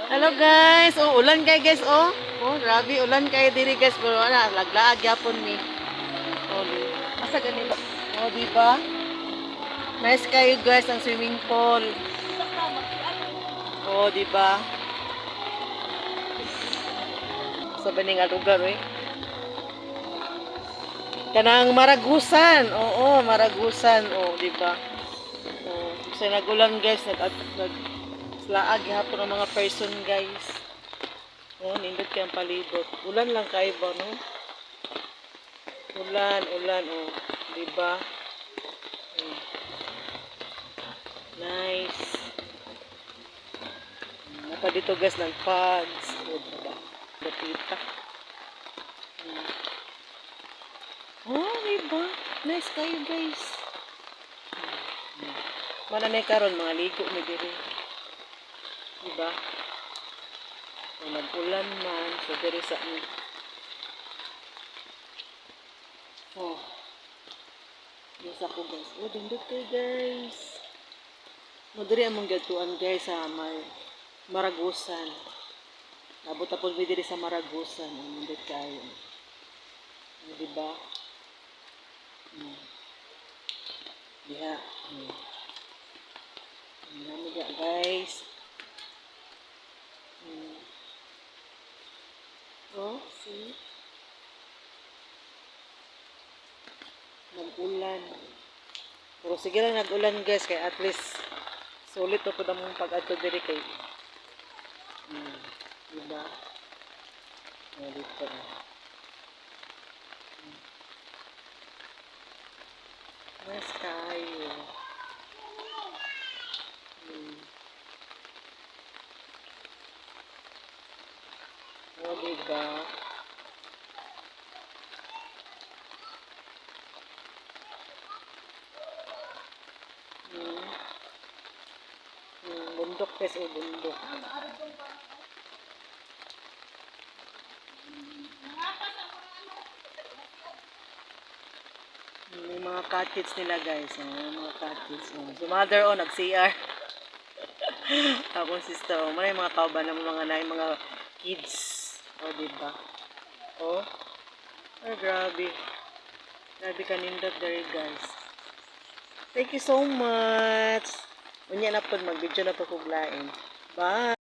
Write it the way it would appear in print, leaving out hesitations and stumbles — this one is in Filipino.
Hello guys. Oh, ulan kay guys oh. Oh, grabe ulan kay diri guys pero ana laglaag gyapon mi. Oh, asa ganito? Oh, di ba? Nice kayo guys ang swimming pool. Oh, di ba? Sa baning lugar eh. Kanang Maragusan. Oo, Maragusan. Oh, di ba? Oh, kasi nagulan guys, nag slaag hapon ang mga person guys. Oh, nindot kayang palibot. Ulan lang kayo ba, no? Ulan, oh. Diba? Mm. Nice. Napa dito guys ng pods. Oh, diba? Batita. Oh, diba? Nice kayo guys. Mana na karon mga ligo ni diri. Diba? So, nag-ulan man. So, diri sa oh, yes ako guys. Oh, dindot kayo guys. Madiri among gatuan guys sa Maragusan. Nabot na po diri sa Maragusan. Dindot kayo. Di ba? Diha. Namiga guys. Oh, see? Nag-ulan. Pero sige lang nag-ulan guys. Kaya at least sulit to po na mong pag-adto diri kay. Diba? Dito. Mas kayo. O, diba? Bundok guys, o bundok. May mga cottage nila guys. Mga cottage. So mother o nag-CR. Tapos sister o. May mga kauban ng mga kids. O diba? O. Ay grabe. Grabe kanindot there guys. Thank you so much. Unya na po mag-video na po kuglain. Bye.